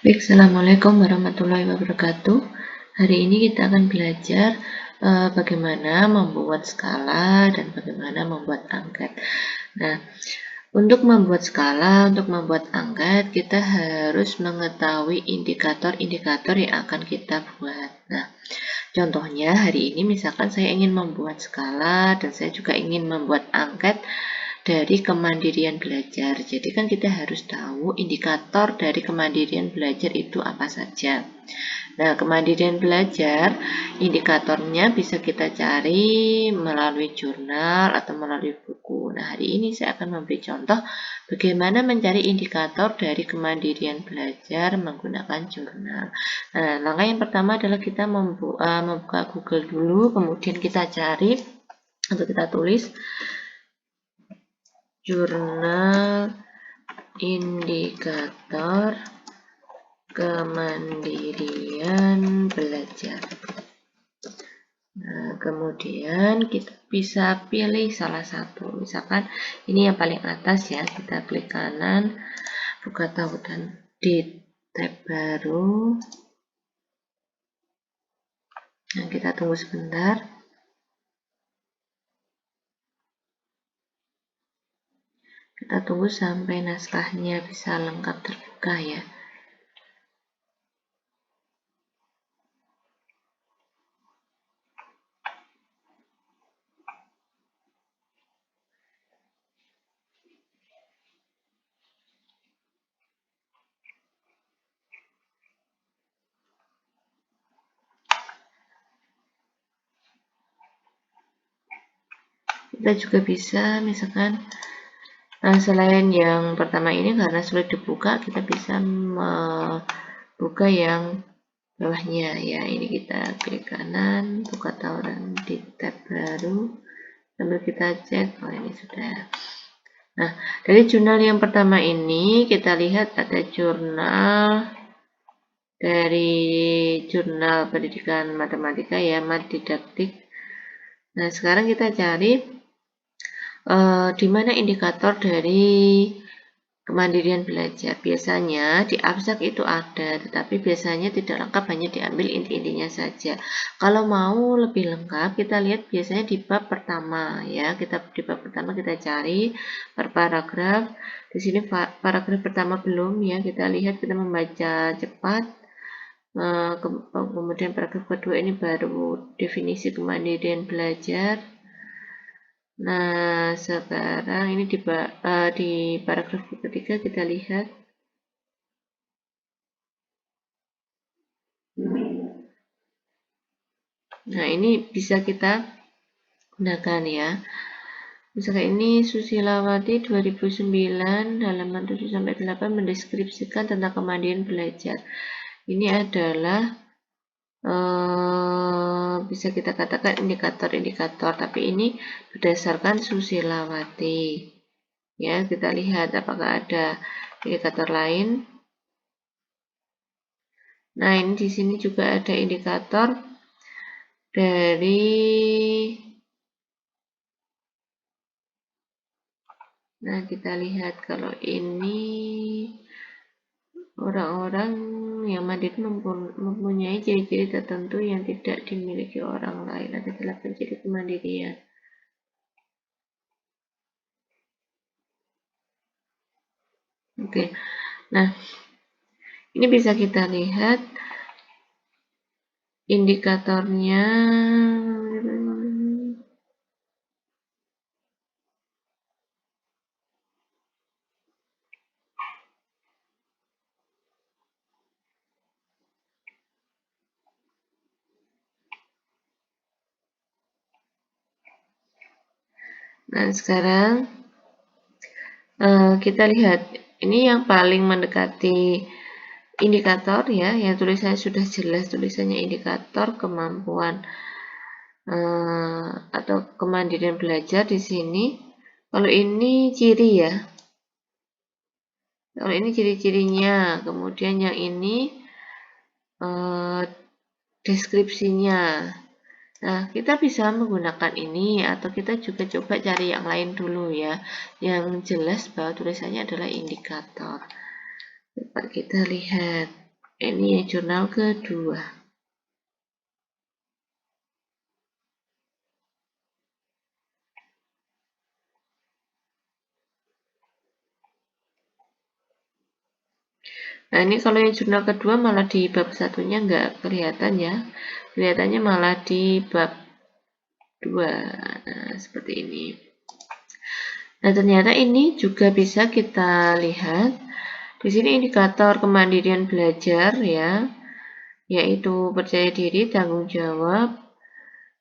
Baik, Assalamualaikum warahmatullahi wabarakatuh. Hari ini kita akan belajar bagaimana membuat skala dan bagaimana membuat angket. Nah, untuk membuat skala, untuk membuat angket, kita harus mengetahui indikator-indikator yang akan kita buat. Nah, contohnya hari ini misalkan saya ingin membuat skala dan saya juga ingin membuat angket dari kemandirian belajar. Jadi kan kita harus tahu indikator dari kemandirian belajar itu apa saja. Nah, kemandirian belajar, indikatornya bisa kita cari melalui jurnal atau melalui buku. Nah, hari ini saya akan memberi contoh bagaimana mencari indikator dari kemandirian belajar menggunakan jurnal. Nah, langkah yang pertama adalah kita membuka Google dulu, kemudian kita cari atau kita tulis jurnal indikator kemandirian belajar. Nah, kemudian kita bisa pilih salah satu. Misalkan ini yang paling atas ya, kita klik kanan, buka tautan di tab baru. Nah, kita tunggu sebentar. Kita tunggu sampai naskahnya bisa lengkap terbuka ya. Kita juga bisa misalkan selain yang pertama ini karena sulit dibuka, kita bisa membuka yang bawahnya ya. Ini kita klik kanan, buka tautan di tab baru, sambil kita cek. Oh, ini sudah. Nah, dari jurnal yang pertama ini kita lihat ada jurnal dari jurnal pendidikan matematika ya, Mat Didaktik. Nah, sekarang kita cari di mana indikator dari kemandirian belajar. Biasanya di abstrak itu ada, tetapi biasanya tidak lengkap, hanya diambil inti-intinya saja. Kalau mau lebih lengkap, kita lihat biasanya di bab pertama ya. Di bab pertama kita cari per paragraf. Di sini paragraf pertama belum ya, kita lihat, kita membaca cepat. Kemudian paragraf kedua ini baru definisi kemandirian belajar. Nah, sekarang ini di paragraf ketiga kita lihat. Nah, ini bisa kita gunakan ya. Misalkan ini Susilawati 2009 halaman 7-8 mendeskripsikan tentang kemandirian belajar. Ini adalah bisa kita katakan indikator-indikator, tapi ini berdasarkan Susilawati. Ya, kita lihat apakah ada indikator lain. Nah, ini di sini juga ada indikator dari kita lihat kalau ini orang-orang yang mandiri mempunyai ciri-ciri tertentu yang tidak dimiliki orang lain. Ada 8 ciri kemandirian. Oke. Nah, ini bisa kita lihat indikatornya. Nah, sekarang kita lihat ini yang paling mendekati indikator ya, yang tulisannya sudah jelas, tulisannya indikator kemampuan atau kemandirian belajar di sini. Kalau ini ciri ya, kalau ini ciri-cirinya, kemudian yang ini deskripsinya. Nah, kita bisa menggunakan ini atau kita juga coba cari yang lain dulu ya, yang jelas bahwa tulisannya adalah indikator. Dapat kita lihat. Ini jurnal kedua. Nah, ini kalau yang jurnal kedua malah di bab satunya nggak kelihatan ya. Kelihatannya malah di bab 2. Nah, seperti ini. Nah, ternyata ini juga bisa kita lihat. Di sini indikator kemandirian belajar ya, yaitu percaya diri, tanggung jawab,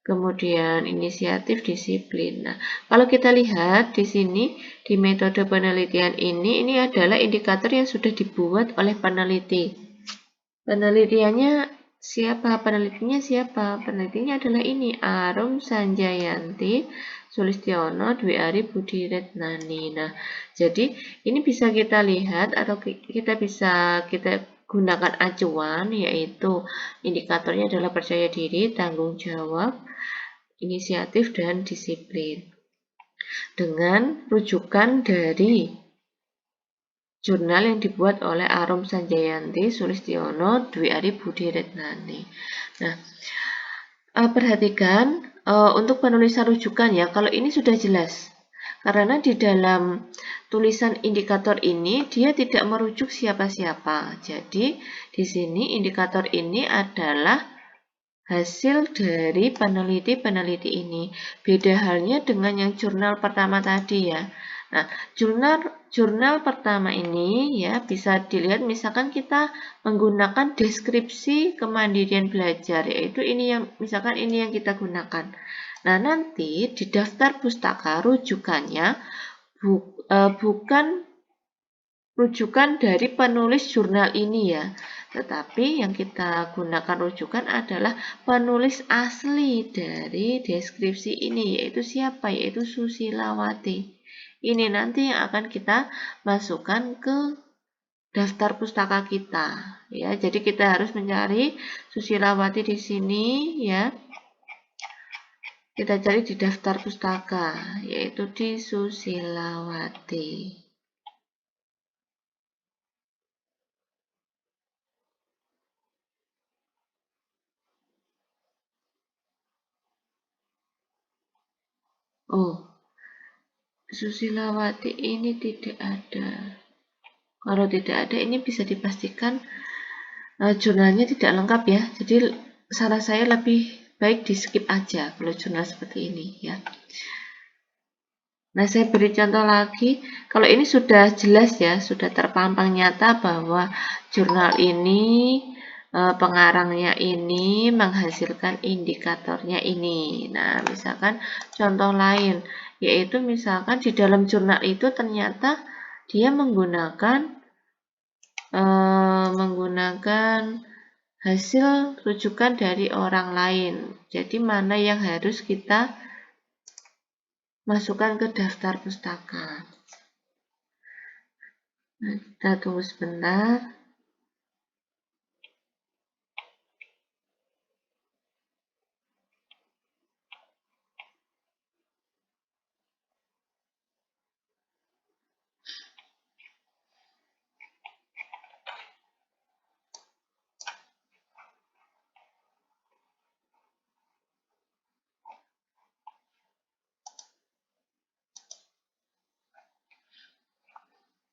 kemudian inisiatif, disiplin. Nah, kalau kita lihat di sini di metode penelitian ini adalah indikator yang sudah dibuat oleh peneliti. Penelitiannya siapa? Penelitinya siapa? Penelitinya adalah ini, Arum Sanjayanti Sulistiono Dwi Ari Budi Retnani. Nah, jadi ini bisa kita lihat atau kita bisa gunakan acuan, yaitu indikatornya adalah percaya diri, tanggung jawab, inisiatif, dan disiplin. Dengan rujukan dari jurnal yang dibuat oleh Arum Sanjayanti Sulistiono Dwi Ari Budi Retnani. Nah, perhatikan untuk penulisan rujukan ya, kalau ini sudah jelas. Karena di dalam tulisan indikator ini dia tidak merujuk siapa-siapa. Jadi di sini indikator ini adalah hasil dari peneliti-peneliti ini. Beda halnya dengan yang jurnal pertama tadi ya. Nah, jurnal pertama ini ya bisa dilihat, misalkan kita menggunakan deskripsi kemandirian belajar, yaitu ini yang misalkan ini yang kita gunakan. Nah, nanti di daftar pustaka rujukannya bukan rujukan dari penulis jurnal ini ya, tetapi yang kita gunakan rujukan adalah penulis asli dari deskripsi ini, yaitu siapa? Yaitu Susilawati. Ini nanti yang akan kita masukkan ke daftar pustaka kita ya. Jadi kita harus mencari Susilawati di sini ya. Kita cari di daftar pustaka, yaitu di Susilawati. Oh, Susilawati ini tidak ada. Kalau tidak ada, ini bisa dipastikan jurnalnya tidak lengkap ya. Jadi saran saya lebih baik di skip aja kalau jurnal seperti ini ya. Nah, saya beri contoh lagi. Kalau ini sudah jelas ya, sudah terpampang nyata bahwa jurnal ini pengarangnya ini menghasilkan indikatornya ini. Nah, misalkan contoh lain, yaitu misalkan di dalam jurnal itu ternyata dia menggunakan hasil rujukan dari orang lain. Jadi mana yang harus kita masukkan ke daftar pustaka. Nah, kita tunggu sebentar.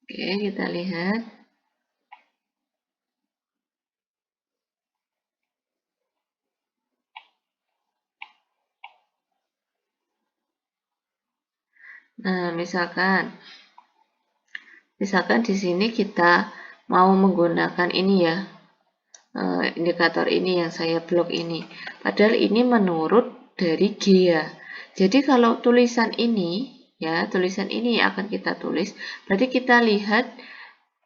Oke, kita lihat. Nah, misalkan di sini kita mau menggunakan ini ya, indikator ini yang saya blok ini. Padahal ini menurut dari GEA. Jadi kalau tulisan ini ya, tulisan ini yang akan kita tulis, berarti kita lihat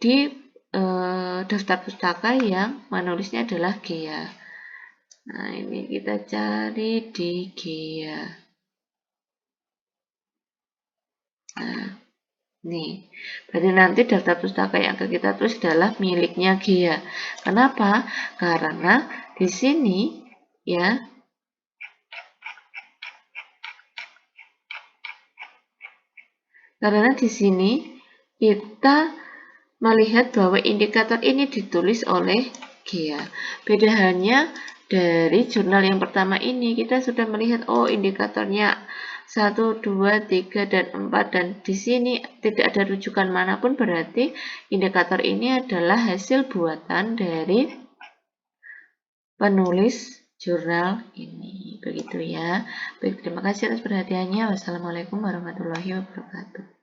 di daftar pustaka yang menulisnya adalah GEA. Nah, ini kita cari di GEA. Nah, nih, berarti nanti daftar pustaka yang akan kita tulis adalah miliknya GEA. Kenapa? Karena di sini ya, karena di sini kita melihat bahwa indikator ini ditulis oleh G ya. Beda halnya dari jurnal yang pertama ini, kita sudah melihat oh indikatornya 1, 2, 3, dan 4, dan di sini tidak ada rujukan manapun, berarti indikator ini adalah hasil buatan dari penulis jurnal ini. Begitu ya. Baik, terima kasih atas perhatiannya. Wassalamualaikum warahmatullahi wabarakatuh.